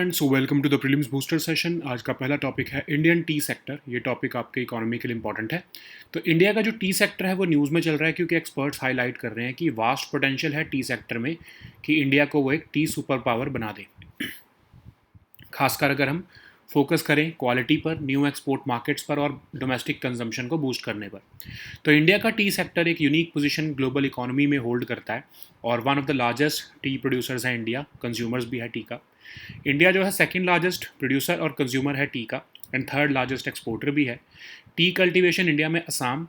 So welcome to the prelims booster session. आज का पहला टॉपिक है इंडियन टी सेक्टर। ये टॉपिक आपके इकोनॉमी के लिए इंपॉर्टेंट है। तो इंडिया का जो टी सेक्टर है वो न्यूज़ में चल रहा है क्योंकि एक्सपर्ट्स हाईलाइट कर रहे हैं कि वास्ट पोटेंशियल है टी सेक्टर में कि इंडिया को वो एक टी सुपर पावर बना दे। खासकर अगर हम फोकस करें क्वालिटी पर, न्यू एक्सपोर्ट मार्केट्स पर और डोमेस्टिक कंजम्पशन को बूस्ट करने पर। तो इंडिया का टी सेक्टर एक यूनिक पोजीशन ग्लोबल इकोनॉमी में होल्ड करता है और one of the largest T producers है इंडिया, कंज्यूमर्स भी है टी का। इंडिया जो है सेकंड लार्जेस्ट प्रोड्यूसर और कंज्यूमर है टी का एंड थर्ड लार्जेस्ट एक्सपोर्टर भी है। टी कल्टीवेशन इंडिया में असम,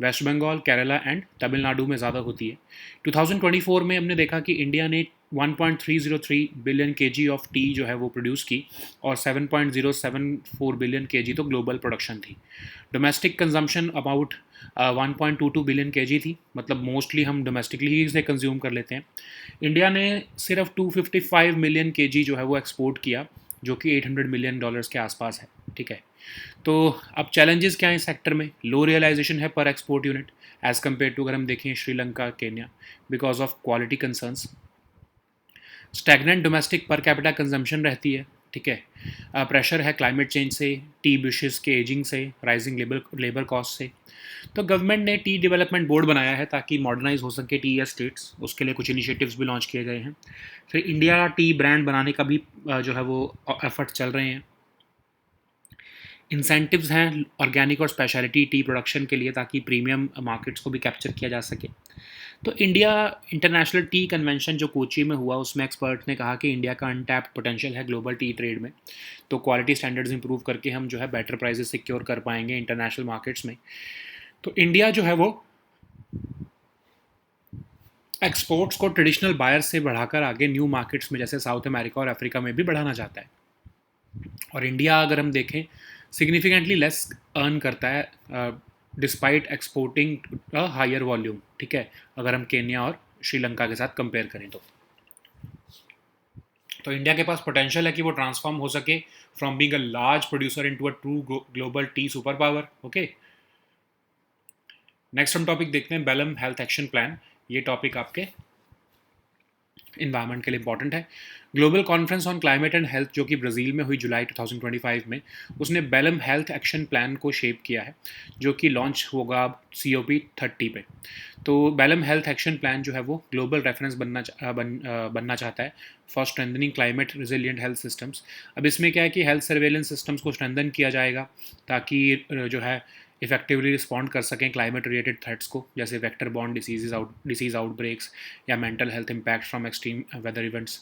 वेस्ट बंगाल, केरला एंड तमिलनाडु में ज़्यादा होती है। 2024 में हमने देखा कि इंडिया ने 1.303 बिलियन केजी ऑफ टी जो है वो प्रोड्यूस की और 7.074 बिलियन केजी तो ग्लोबल प्रोडक्शन थी। Domestic consumption about 1.22 billion KG थी, मतलब मोस्टली हम डोमेस्टिकली ही इसे कंज्यूम कर लेते हैं। इंडिया ने सिर्फ 255 मिलियन केजी जो है वो एक्सपोर्ट किया, जो कि $800 मिलियन के आसपास है। ठीक है, तो अब चैलेंजेस क्या है इस सेक्टर में? लो रियलाइजेशन है पर export unit as compare to अगर हम देखें Sri Lanka, Kenya, because of quality concerns. Stagnant domestic per capita consumption रहती है। ठीक है, प्रेशर है क्लाइमेट चेंज से, टी बुशेस के एजिंग से, राइजिंग लेबर कॉस्ट से। तो गवर्नमेंट ने टी डेवलपमेंट बोर्ड बनाया है ताकि मॉडर्नाइज हो सके टी स्टेट्स। उसके लिए कुछ इनिशिएटिव्स भी लॉन्च किए गए हैं। फिर इंडिया टी ब्रांड बनाने का भी जो है वो एफर्ट चल रहे हैं। इंसेंटिव्स हैं ऑर्गेनिक और स्पेशलिटी टी प्रोडक्शन के लिए ताकि प्रीमियम मार्केट्स को भी कैप्चर किया जा सके। तो इंडिया इंटरनेशनल टी कन्वेंशन जो कोची में हुआ उसमें एक्सपर्ट ने कहा कि इंडिया का अनटैप्ड पोटेंशियल है ग्लोबल टी ट्रेड में। तो क्वालिटी स्टैंडर्ड्स इंप्रूव करके हम जो है बेटर प्राइसेस सिक्योर कर पाएंगे इंटरनेशनल मार्केट्स में। तो इंडिया जो है वो एक्सपोर्ट्स को ट्रेडिशनल बायर्स से बढ़ाकर आगे न्यू मार्केट्स में जैसे साउथ अमेरिका और अफ्रीका में भी बढ़ाना चाहता है। और इंडिया अगर हम देखें सिग्निफिकेंटली लेस अर्न करता है despite exporting a higher volume. ठीक है, अगर हम केन्या और श्रीलंका के साथ कंपेयर करें तो इंडिया के पास पोटेंशियल है कि वो ट्रांसफॉर्म हो सके from being a large producer into a true global T super power. Okay, next हम टॉपिक देखते हैं बेलम हेल्थ एक्शन प्लान। ये टॉपिक आपके इन्वायरमेंट के लिए इंपॉर्टेंट है। Global conference on climate and health जो कि ब्राज़ील में हुई जुलाई 2025 में, उसने बेलम हेल्थ एक्शन प्लान को शेप किया है जो कि लॉन्च होगा अब COP30 पे। तो बेलम हेल्थ एक्शन प्लान जो है वो ग्लोबल रेफरेंस बनना चाहता है for strengthening climate resilient health systems. अब इसमें क्या है कि हेल्थ सर्वेलेंस सिस्टम्स को स्ट्रेंथन किया जाएगा ताकि जो है इफेक्टिवली रिस्पॉन्ड कर सकें क्लाइमेट रिलेटेड थ्रेट्स को, जैसे वेक्टर बॉर्न डिसीज आउटब्रेक्स या mental health impact from extreme weather events.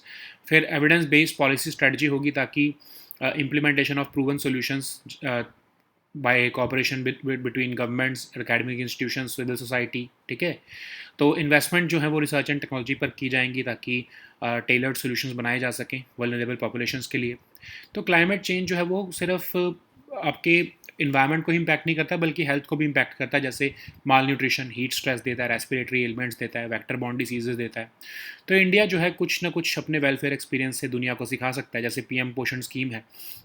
फिर एविडेंस बेस्ड पॉलिसी स्ट्रेटजी होगी ताकि implementation of proven solutions by cooperation between governments, academic institutions, civil society. ठीक है, तो इन्वेस्टमेंट जो है वो रिसर्च एंड टेक्नोलॉजी पर की जाएंगी ताकि टेलर्ड सॉल्यूशंस बनाए जा सकें वल्नरेबल पॉपुलेशंस के लिए। तो क्लाइमेट चेंज जो है वो सिर्फ आपके इन्वायरमेंट को ही इम्पैक्ट नहीं करता बल्कि हेल्थ को भी इम्पैक्ट करता है, जैसे माल न्यूट्रिशन, हीट स्ट्रेस देता है, रेस्पिरेटरी एलिमेंट्स देता है, वेक्टर बॉर्न डिसीजेज देता है। तो इंडिया जो है कुछ ना कुछ अपने वेलफेयर एक्सपीरियंस से दुनिया को सिखा सकता है। जैसे PM पोषण स्कीम है,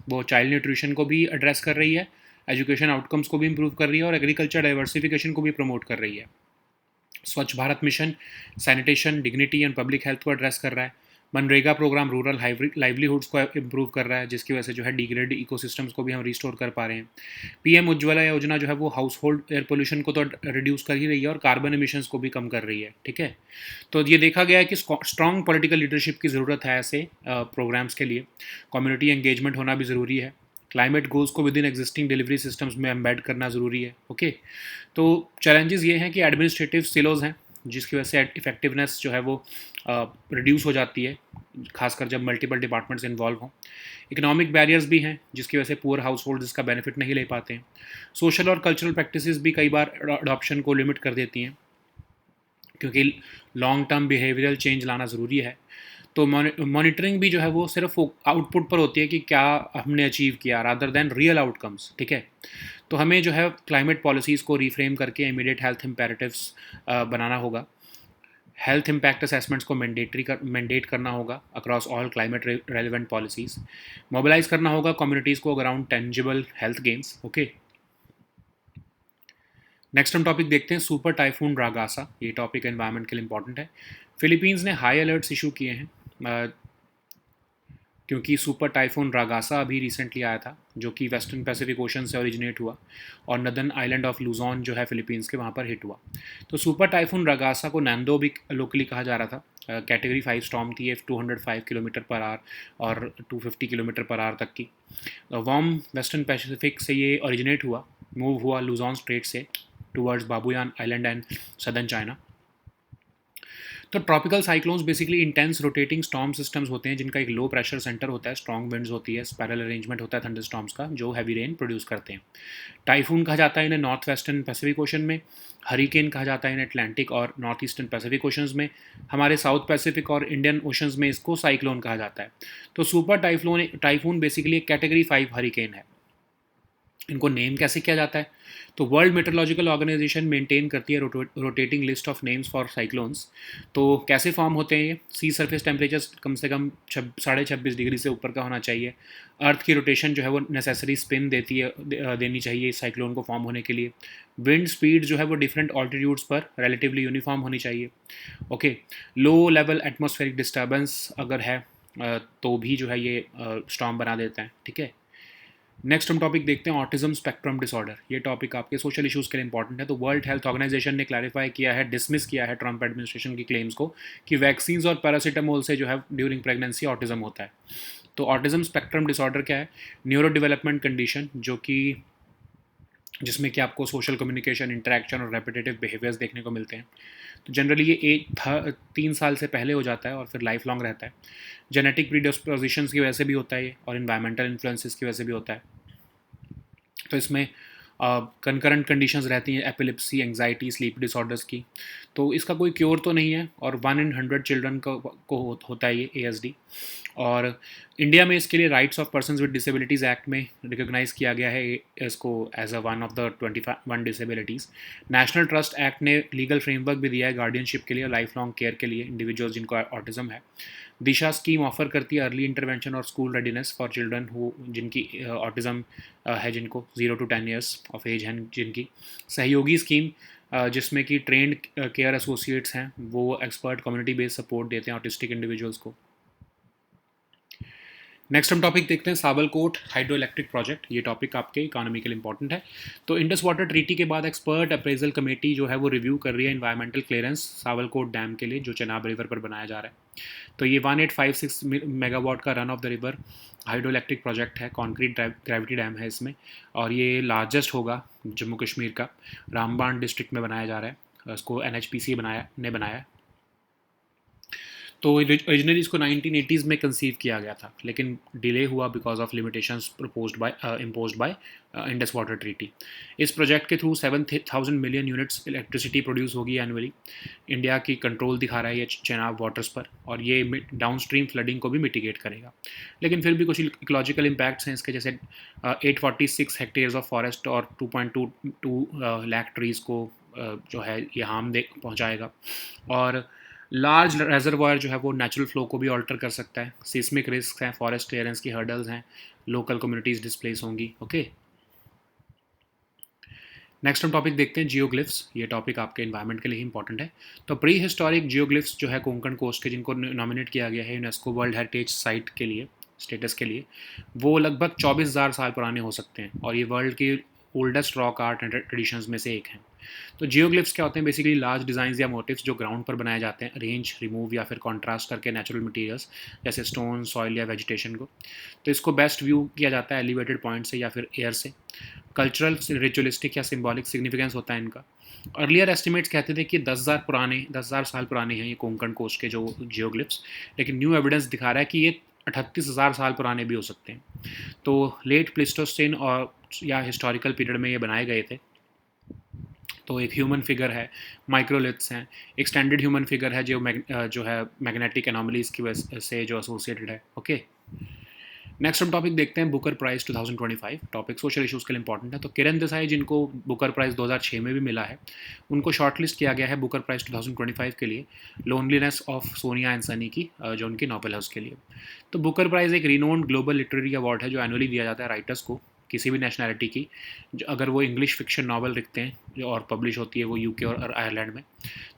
वो चाइल्ड न्यूट्रिशन को भी एड्रेस कर रही है, एजुकेशन आउटकम्स को भी इम्प्रूव कर रही है और एग्रीकल्चर डाइवर्सिफिकेशन को भी प्रमोट कर रही है। स्वच्छ Bharat mission sanitation, dignity and public health को एड्रेस कर रहा है। मनरेगा प्रोग्राम रूरल लाइवलीहुड्स को इम्प्रूव कर रहा है, जिसकी वजह से जो है डिग्रेड इकोसिस्टम्स को भी हम रिस्टोर कर पा रहे हैं। PM उज्ज्वला योजना जो है वो हाउस होल्ड एयर पोल्यूशन को तो रिड्यूस कर ही रही है और कार्बन एमिशंस को भी कम कर रही है। ठीक है, तो ये देखा गया है कि स्ट्रॉन्ग पॉलिटिकल लीडरशिप की ज़रूरत है ऐसे प्रोग्राम्स के लिए। कम्युनिटी एंगेजमेंट होना भी ज़रूरी है। क्लाइमेट गोल्स को with in existing delivery systems में एम्बेड करना ज़रूरी है। ओके, तो चैलेंजेस ये हैं कि एडमिनिस्ट्रेटिव सिलोज हैं जिसकी वजह से इफेक्टिवनेस जो है वो रिड्यूस हो जाती है, खासकर जब मल्टीपल डिपार्टमेंट्स इन्वॉल्व हों। इकोनॉमिक बैरियर्स भी हैं जिसकी वजह से पुअर हाउस होल्ड इसका बेनिफिट नहीं ले पाते हैं। सोशल और कल्चरल प्रैक्टिसेस भी कई बार अडॉप्शन को लिमिट कर देती हैं क्योंकि लॉन्ग टर्म बिहेवियरल चेंज लाना ज़रूरी है। तो मॉनिटरिंग भी जो है वो सिर्फ आउटपुट पर होती है कि क्या हमने अचीव किया रादर देन रियल आउटकम्स। ठीक है, तो हमें जो है क्लाइमेट पॉलिसीज़ को रिफ्रेम करके इमीडिएट हेल्थ इम्पेरेटिव्स बनाना होगा। हेल्थ इम्पैक्ट असेसमेंट्स को मैंडेट करना होगा across all climate relevant policies. Mobilise करना होगा कम्युनिटीज़ को around tangible health gains. Okay, next हम टॉपिक देखते हैं सुपर टाइफून रागासा। ये टॉपिक एनवायरनमेंट के लिए इंपॉर्टेंट है। फिलीपींस ने हाई अलर्ट्स इशू किए हैं क्योंकि सुपर टाइफून रागासा अभी रिसेंटली आया था, जो कि वेस्टर्न पैसिफिक ओशन से ओरिजिनेट हुआ और नदर्न आइलैंड ऑफ लुजॉन जो है फिलीपींस के, वहाँ पर हिट हुआ। तो सुपर टाइफून रागासा को नैंडो भी लोकली कहा जा रहा था। कैटेगरी 5 स्टॉर्म थी ये, 205 किलोमीटर पर आवर और 250 किलोमीटर पर आवर तक की। वार्म वेस्टर्न पैसिफिक से ये ओरिजिनेट हुआ, मूव हुआ लुजॉन स्ट्रेट से towards Babuyan island and southern China. तो tropical cyclones basically intense rotating storm systems होते हैं जिनका एक लो प्रेशर सेंटर होता है, स्ट्रॉन्ग विंड्स होती है, स्पाइरल अरेंजमेंट होता है थंडर स्टॉर्म्स का, जो हैवी रेन प्रोड्यूस करते हैं। टाइफून कहा जाता है इन्हें नॉर्थ वेस्टर्न पैसिफिक ओशन में, हरिकेन कहा जाता है इन्हें अटलांटिक और नॉर्थ ईस्टर्न पैसिफिक ओशंस में, हमारे साउथ पैसिफिक और इंडियन ओशंस में इसको साइक्लोन कहा जाता है। तो सुपर टाइफून बेसिकली एक कैटेगरी 5 हरिकेन है। इनको नेम कैसे किया जाता है? तो वर्ल्ड मेट्रोलॉजिकल ऑर्गेनाइजेशन मेंटेन करती है rotating list of names for cyclones. तो कैसे फॉर्म होते हैं ये? सी सरफेस टेम्परेचर कम से कम 26.5 डिग्री से ऊपर का होना चाहिए। अर्थ की रोटेशन जो है वो नेसेसरी स्पिन देनी चाहिए इस साइक्लोन को फॉर्म होने के लिए। विंड स्पीड जो है वो डिफरेंट ऑल्टीट्यूड्स पर रिलेटिवली यूनिफॉर्म होनी चाहिए। Okay, low level atmospheric disturbance अगर है तो भी जो है ये स्टॉर्म बना देता है। ठीक है, नेक्स्ट हम टॉपिक देखते हैं ऑटिज्म स्पेक्ट्रम डिसऑर्डर। ये टॉपिक आपके सोशल इश्यूज़ के लिए इंपॉर्टेंट है। तो वर्ल्ड हेल्थ ऑर्गेनाइजेशन ने क्लैरिफाई किया है, डिसमिस किया है ट्रंप एडमिनिस्ट्रेशन की क्लेम्स को कि वैक्सीन्स और पैरासीटामोल से जो है ड्यूरिंग प्रेगनेंसी ऑटिज्म होता है। तो ऑटिज्म स्पेक्ट्रम डिसऑर्डर क्या है? न्यूरो डेवलपमेंट कंडीशन जो कि जिसमें कि आपको सोशल कम्युनिकेशन, इंटरेक्शन और रेपिटेटिव बिहेवियर्स देखने को मिलते हैं। तो जनरली ये 3 साल से पहले हो जाता है और फिर लाइफ लॉन्ग रहता है। जेनेटिक प्रीडिस्पोजिशंस की वजह से भी होता है ये, और इन्वायरमेंटल इन्फ्लुएंसेस की वजह से भी होता है। तो इसमें कंकरेंट कंडीशंस रहती हैं, एपिलिप्सी, एंग्जाइटी, स्लीप डिसऑर्डर्स की। तो इसका कोई क्योर तो नहीं है, और 1 in 100 चिल्ड्रन को होता है ये ASD। और इंडिया में इसके लिए rights of persons with disabilities act में रिकॉग्नाइज किया गया है इसको as a one of the 21 disabilities. National trust act ने लीगल फ्रेमवर्क भी दिया है गार्डियनशिप के लिए, लाइफ लॉन्ग केयर के लिए इंडिविजुअल्स जिनको ऑटिज्म है। दिशा स्कीम ऑफर करती है अर्ली इंटरवेंशन और school readiness for children who जिनकी ऑटिज्म है, जिनको 0 to 10 ईयर्स ऑफ एज हैं जिनकी। सहयोगी स्कीम जिसमें कि ट्रेंड केयर एसोसिएट्स हैं, वो एक्सपर्ट कम्युनिटी बेस्ड सपोर्ट देते हैं ऑटिस्टिक इंडिविजुअल्स को। नेक्स्ट हम टॉपिक देखते हैं साबलकोट हाइड्रो इलेक्ट्रिक प्रोजेक्ट। ये टॉपिक आपके इकोनॉमी के लिए इंपॉर्टेंट है। तो इंडस वाटर ट्रीटी के बाद एक्सपर्ट अप्रेजल कमेटी जो है वो रिव्यू कर रही है इन्वायरमेंटल क्लियरेंस साबलकोट डैम के लिए, जो चेनाब रिवर पर बनाया जा रहा है। तो ये 1856 मेगावाट का run of the river hydro electric project है, कॉन्क्रीट ग्रेविटी डैम है इसमें, और ये लार्जेस्ट होगा जम्मू कश्मीर का। रामबान डिस्ट्रिक्ट में बनाया जा रहा है, इसको NHPC बनाया। तो ओरिजिनली इसको 1980s में कंसीव किया गया था, लेकिन डिले हुआ because of limitations imposed by Indus water treaty. इस प्रोजेक्ट के through 7,000 million units electricity produce होगी एनुअली। इंडिया की कंट्रोल दिखा रहा है ये चेनाब वाटर्स पर, और ये डाउन स्ट्रीम फ्लडिंग को भी मिटिगेट करेगा। लेकिन फिर भी कुछ इकोलॉजिकल इम्पैक्ट्स हैं इसके, जैसे 846 हेक्टेयर्स ऑफ फॉरेस्ट और 2.22 लाख ट्रीज़ को जो है ये हार्म पहुँचाएगा। और लार्ज रेजरवायर जो है वो नेचुरल फ्लो को भी ऑल्टर कर सकता है। सिस्मिक रिस्क हैं, फॉरेस्ट क्लियरेंस की हर्डल्स हैं, लोकल कम्युनिटीज़ डिस्प्लेस होंगी। ओके, नेक्स्ट हम टॉपिक देखते हैं जियोग्लिफ्स। ये टॉपिक आपके इन्वायरमेंट के लिए ही इंपॉर्टेंट है। तो प्री हिस्टोरिक जियोग्लिफ्स जो है कोंकण कोस्ट के, जिनको नॉमिनेट किया गया है यूनेस्को वर्ल्ड हेरिटेज साइट के लिए, स्टेटस के लिए, वो लगभग 24,000 साल पुराने हो सकते हैं, और ये वर्ल्ड की oldest rock art and traditions में से एक हैं। तो जियोग्लिफ्स क्या होते हैं? बेसिकली लार्ज डिज़ाइंस या मोटिव्स जो ग्राउंड पर बनाए जाते हैं, अरेंज, रिमूव या फिर कॉन्ट्रास्ट करके नेचुरल मटेरियल्स जैसे स्टोन, सॉइल या वेजिटेशन को। तो इसको बेस्ट व्यू किया जाता है एलिवेटेड पॉइंट से या फिर एयर से। कल्चरल, रिचुअलिस्टिक या सिंबॉलिक सिग्निफिकेंस होता है इनका। अर्लियर एस्टिमेट्स कहते थे कि 10,000 साल पुराने हैं ये कोंकण कोस्ट के जो जियोग्लिफ्स, लेकिन न्यू एविडेंस दिखा रहा है कि ये 38,000 साल पुराने भी हो सकते हैं। तो लेट प्लेस्टोसीन और या हिस्टोरिकल पीरियड में ये बनाए गए थे। तो एक ह्यूमन फिगर है, माइक्रोलिथ्स हैं, एक स्टैंडर्ड ह्यूमन फिगर है जो है मैग्नेटिक एनॉमलीज की वजह से जो एसोसिएटेड है। ओके, नेक्स्ट हम टॉपिक देखते हैं Booker prize 2025। Topic social issues के लिए इंपॉर्टेंट है। तो किरण देसाई, जिनको बुकर प्राइज़ 2006 में भी मिला है, उनको शॉर्टलिस्ट किया गया है बुकर प्राइज़ 2025 के लिए, loneliness of Sonia and Sunny की, जो उनकी नॉवल है उसके लिए। तो बुकर प्राइज़ एक रिनोन्ड ग्लोबल लिटरेरी अवार्ड है जो एनुअली दिया जाता है राइटर्स को, किसी भी नेशनैलिटी की, अगर वो इंग्लिश फिक्शन नावल लिखते हैं और पब्लिश होती है वो यूके और आयरलैंड में,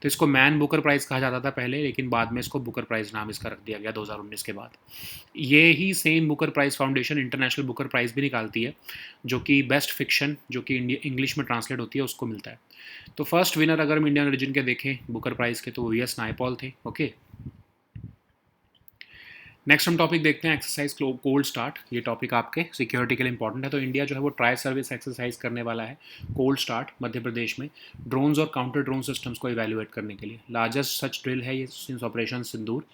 तो इसको मैन बुकर प्राइज़ कहा जाता था पहले, लेकिन बाद में इसको बुकर प्राइज़ नाम इसका रख दिया गया 2019 के बाद। ये ही same Booker prize foundation international Booker prize भी निकालती है, जो कि बेस्ट फिक्शन जो कि इंग्लिश में ट्रांसलेट होती है उसको मिलता है। तो फर्स्ट विनर अगर हम इंडियन ओरिजिन के देखें बुकर प्राइज़ के, तो वो वी एस नायपॉल थे। ओके, नेक्स्ट हम टॉपिक देखते हैं एक्सरसाइज कोल्ड स्टार्ट। ये टॉपिक आपके सिक्योरिटी के लिए इंपॉर्टेंट है। तो इंडिया जो है वो ट्राई सर्विस एक्सरसाइज करने वाला है कोल्ड स्टार्ट मध्य प्रदेश में, ड्रोन्स और काउंटर ड्रोन सिस्टम्स को इवैल्यूएट करने के लिए। लार्जेस्ट सच ड्रिल है ये सिंस ऑपरेशन सिंदूर।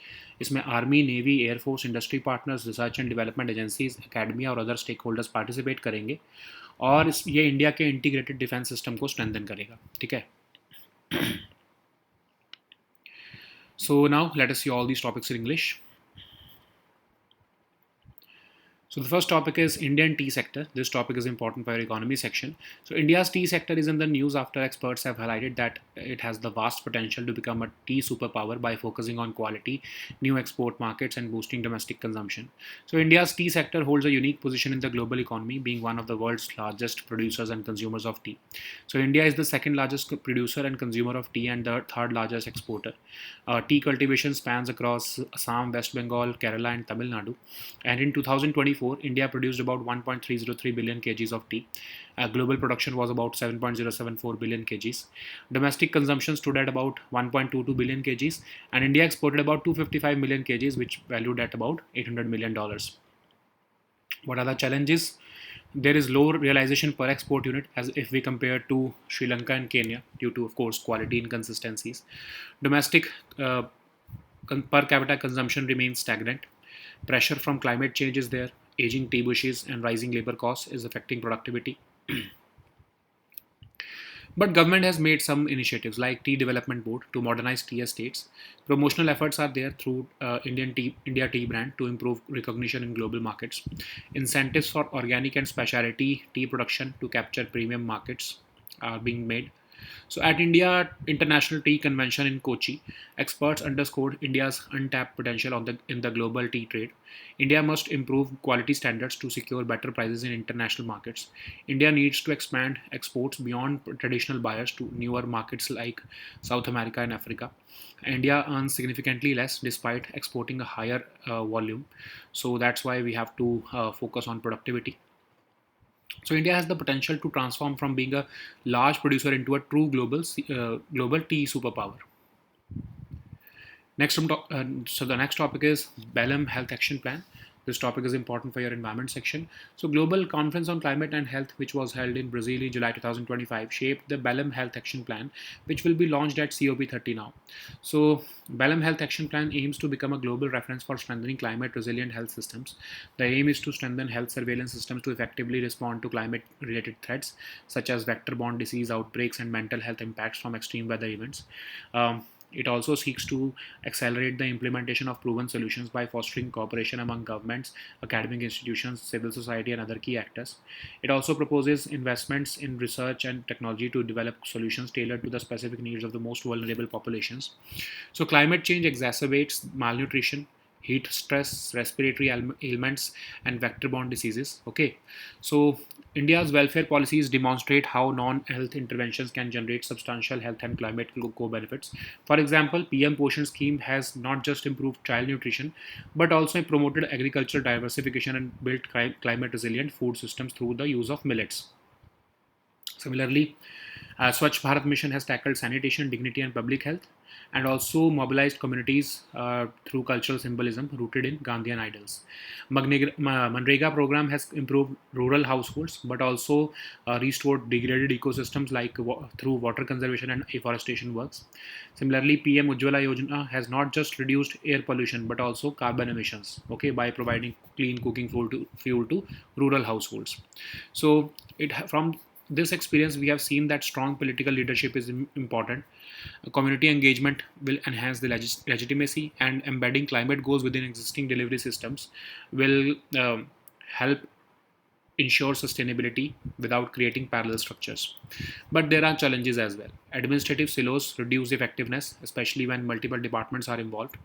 इसमें army, navy, air force, industry partners, research and development agencies, academia और अदर स्टेक होल्डर्स पार्टिसिपेट करेंगे, और ये इंडिया के इंटीग्रेटेड डिफेंस सिस्टम को स्ट्रेंथन करेगा। ठीक है, so now let us see all these topics in English. So the first topic is Indian tea sector. This topic is important for your economy section. So India's tea sector is in the news after experts have highlighted that it has the vast potential to become a tea superpower by focusing on quality, new export markets and boosting domestic consumption. So India's tea sector holds a unique position in the global economy, being one of the world's largest producers and consumers of tea. So India is the second largest producer and consumer of tea and the third largest exporter. Tea cultivation spans across Assam, West Bengal, Kerala and Tamil Nadu. And in 2024, India produced about 1.303 billion kgs of tea. Global production was about 7.074 billion kgs. Domestic consumption stood at about 1.22 billion kgs, and India exported about 255 million kgs, which valued at about $800 million. What are the challenges? There is low realization per export unit as if we compare to Sri Lanka and Kenya due to, of course, quality inconsistencies. Domestic per capita consumption remains stagnant. Pressure from climate change is there. Aging tea bushes and rising labor costs is affecting productivity. But government has made some initiatives like Tea Development Board to modernize tea estates. Promotional efforts are there through India Tea brand to improve recognition in global markets. Incentives for organic and specialty tea production to capture premium markets are being made. So at India International Tea Convention in Kochi, experts underscored India's untapped potential in the global tea trade. India must improve quality standards to secure better prices in international markets. India needs to expand exports beyond traditional buyers to newer markets like South America and Africa. India earns significantly less despite exporting a higher volume. So that's why we have to focus on productivity. So India has the potential to transform from being a large producer into a true global tea superpower. So the next topic is Belem Health Action Plan. This topic is important for your environment section. So Global Conference on Climate and Health, which was held in Brazil in July 2025, shaped the Belem Health Action Plan, which will be launched at COP30 now. So Belem Health Action Plan aims to become a global reference for strengthening climate-resilient health systems. The aim is to strengthen health surveillance systems to effectively respond to climate-related threats, such as vector-borne disease outbreaks and mental health impacts from extreme weather events. It also seeks to accelerate the implementation of proven solutions by fostering cooperation among governments, academic institutions, civil society, and other key actors. It also proposes investments in research and technology to develop solutions tailored to the specific needs of the most vulnerable populations. So, climate change exacerbates malnutrition, heat stress, respiratory ailments, and vector-borne diseases. Okay, so India's welfare policies demonstrate how non-health interventions can generate substantial health and climate co-benefits. For example, PM Poshan scheme has not just improved child nutrition, but also promoted agricultural diversification and built climate-resilient food systems through the use of millets. Similarly, Swachh Bharat Mission has tackled sanitation, dignity, and public health, and also mobilized communities through cultural symbolism rooted in Gandhian ideals. Manrega program has improved rural households, but also restored degraded ecosystems like through water conservation and afforestation works. Similarly, PM Ujjwala Yojana has not just reduced air pollution but also carbon emissions. Okay, by providing clean cooking fuel to rural households. So from this experience, we have seen that strong political leadership is important. Community engagement will enhance the legitimacy, and embedding climate goals within existing delivery systems will help ensure sustainability without creating parallel structures. But there are challenges as well. Administrative silos reduce effectiveness, especially when multiple departments are involved.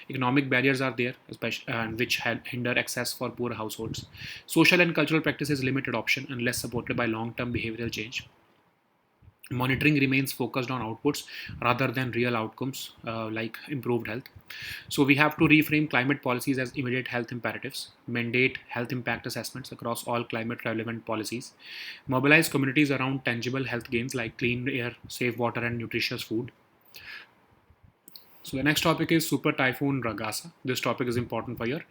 Economic barriers are there, especially which hinder access for poor households. Social and cultural practices limit adoption unless supported by long-term behavioral change. Monitoring remains focused on outputs rather than real outcomes like improved health. So we have to reframe climate policies as immediate health imperatives, mandate health impact assessments across all climate relevant policies, mobilize communities around tangible health gains like clean air, safe water, and nutritious food. So the next topic is Super Typhoon Ragasa. This topic is important for your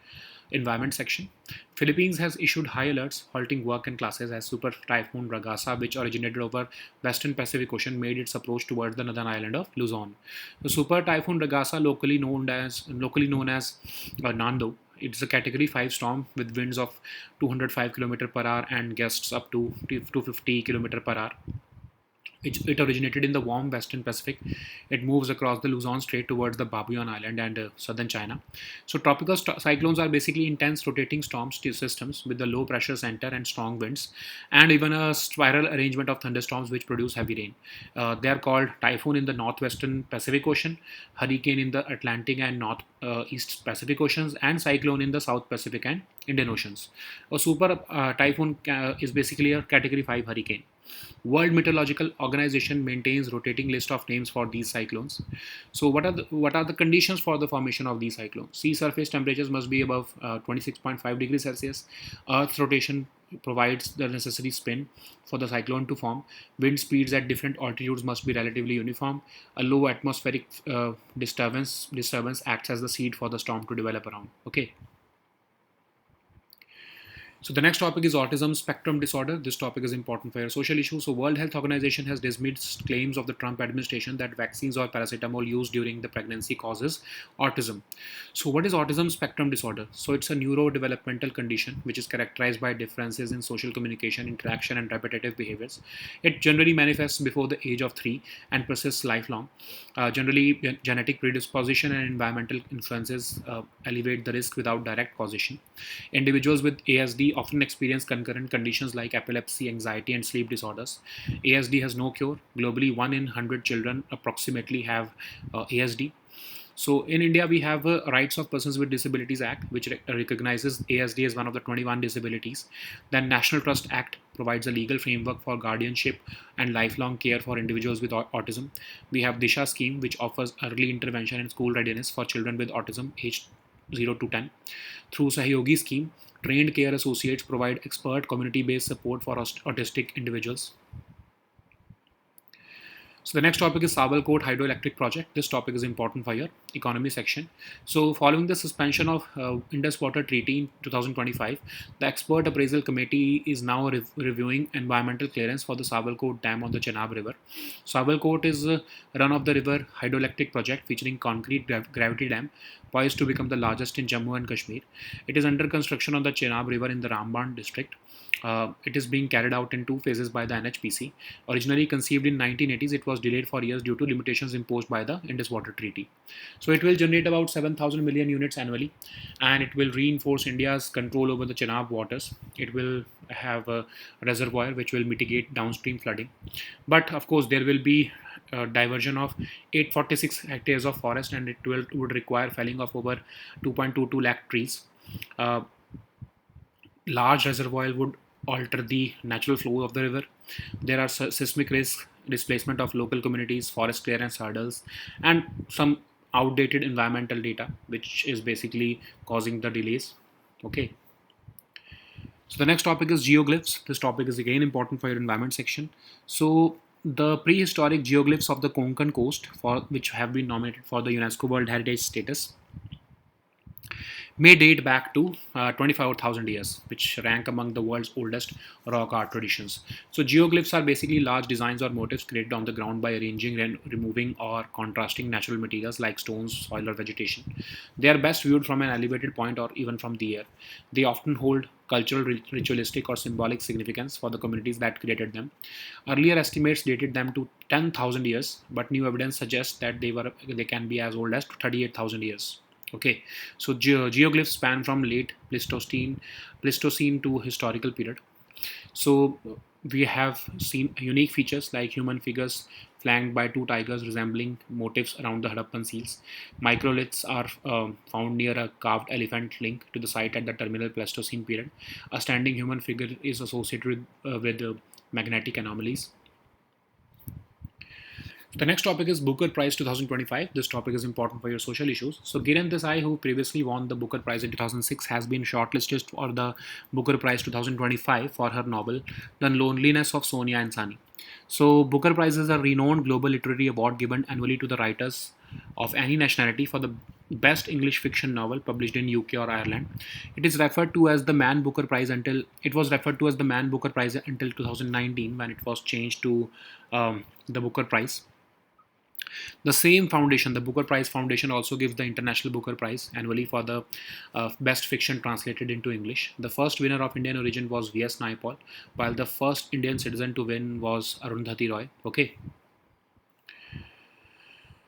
environment section. Philippines has issued high alerts halting work and classes as Super Typhoon Ragasa, which originated over Western Pacific Ocean, made its approach towards the northern island of Luzon. The Super Typhoon Ragasa, locally known as Nando, it's a Category 5 storm with winds of 205 km per hour and gusts up to 250 km per hour. It originated in the warm Western Pacific. It moves across the Luzon Strait towards the Babuyan Island and southern China. So, tropical cyclones are basically intense rotating storm systems with the low pressure center and strong winds, and even a spiral arrangement of thunderstorms which produce heavy rain. They are called typhoon in the northwestern Pacific Ocean, hurricane in the Atlantic and northeast Pacific Oceans, and cyclone in the South Pacific and Indian Oceans. A super typhoon is basically a Category 5 hurricane. World Meteorological Organization maintains rotating list of names for these cyclones. So, what are the conditions for the formation of these cyclones? Sea surface temperatures must be above 26.5 degrees Celsius. Earth's rotation provides the necessary spin for the cyclone to form. Wind speeds at different altitudes must be relatively uniform. A low atmospheric disturbance acts as the seed for the storm to develop around. Okay. So the next topic is autism spectrum disorder. This topic is important for your social issues. So World Health Organization has dismissed claims of the Trump administration that vaccines or paracetamol used during the pregnancy causes autism. So what is autism spectrum disorder? So it's a neurodevelopmental condition which is characterized by differences in social communication, interaction, and repetitive behaviors. It generally manifests before the age of 3 and persists lifelong. Generally, genetic predisposition and environmental influences elevate the risk without direct causation. Individuals with ASD often experience concurrent conditions like epilepsy, anxiety, and sleep disorders. ASD has no cure. Globally, 1 in 100 children approximately have ASD. So in India, we have a Rights of Persons with Disabilities Act, which recognizes ASD as one of the 21 disabilities. The National Trust Act provides a legal framework for guardianship and lifelong care for individuals with autism. We have Disha scheme, which offers early intervention and school readiness for children with autism aged 0 to 10. Through Sahayogi scheme, trained care associates provide expert community-based support for autistic individuals. So the next topic is Sabalkot Hydroelectric Project. This topic is important for your economy section. So following the suspension of Indus Water Treaty in 2025, the Expert Appraisal Committee is now reviewing environmental clearance for the Sabalkot Dam on the Chenab River. Sabalkot is a run-of-the-river hydroelectric project featuring concrete gravity dam poised to become the largest in Jammu and Kashmir. It is under construction on the Chenab River in the Ramban district. It is being carried out in 2 phases by the NHPC. Originally conceived in 1980s, it was delayed for years due to limitations imposed by the Indus Water Treaty. So it will generate about 7,000 million units annually, and it will reinforce India's control over the Chenab waters. It will have a reservoir which will mitigate downstream flooding. But of course, there will be diversion of 846 hectares of forest, and it would require felling of over 2.22 lakh trees. Uh, Large reservoir would alter the natural flow of the river. There are seismic risk, displacement of local communities, forest clearance hurdles, and some outdated environmental data, which is basically causing the delays. Okay. So the next topic is geoglyphs. This topic is again important for your environment section. So the prehistoric geoglyphs of the Konkan coast, for which have been nominated for the UNESCO World Heritage status, may date back to 25,000 years, which rank among the world's oldest rock art traditions. So geoglyphs are basically large designs or motifs created on the ground by arranging and removing or contrasting natural materials like stones, soil, or vegetation. They are best viewed from an elevated point or even from the air. They often hold cultural, ritualistic, or symbolic significance for the communities that created them. Earlier estimates dated them to 10,000 years, but new evidence suggests that they can be as old as 38,000 years. Okay, so geoglyphs span from late Pleistocene to historical period. So we have seen unique features like human figures flanked by two tigers resembling motifs around the Harappan seals. Microliths are found near a carved elephant link to the site at the terminal Pleistocene period. A standing human figure is associated with magnetic anomalies. The next topic is Booker Prize 2025. This topic is important for your social issues. So, Giran Desai, who previously won the Booker Prize in 2006, has been shortlisted for the Booker Prize 2025 for her novel, The Loneliness of Sonia and Sani. So, Booker Prize is a renowned global literary award given annually to the writers of any nationality for the best English fiction novel published in UK or Ireland. It is referred to as the Man Booker Prize until it was referred to as the Man Booker Prize until 2019 when it was changed to the Booker Prize. The same foundation, the Booker Prize Foundation, also gives the International Booker Prize annually for the best fiction translated into English. The first winner of Indian origin was V.S. Naipaul, while the first Indian citizen to win was Arundhati Roy. Okay.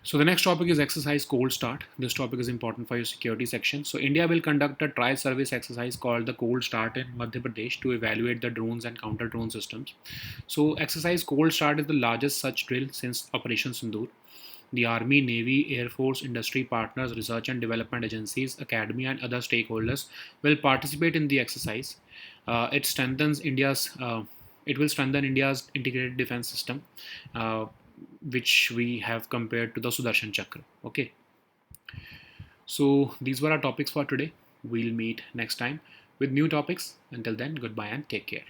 So the next topic is exercise cold start. This topic is important for your security section. So India will conduct a trial service exercise called the cold start in Madhya Pradesh to evaluate the drones and counter drone systems. So exercise cold start is the largest such drill since Operation Sindoor. The Army, Navy, Air Force, industry partners, research and development agencies, academia, and other stakeholders will participate in the exercise. It strengthens India's. It will strengthen India's integrated defense system, uh, which we have compared to the Sudarshan Chakra. Okay. So these were our topics for today. We'll meet next time with new topics. Until then, goodbye and take care.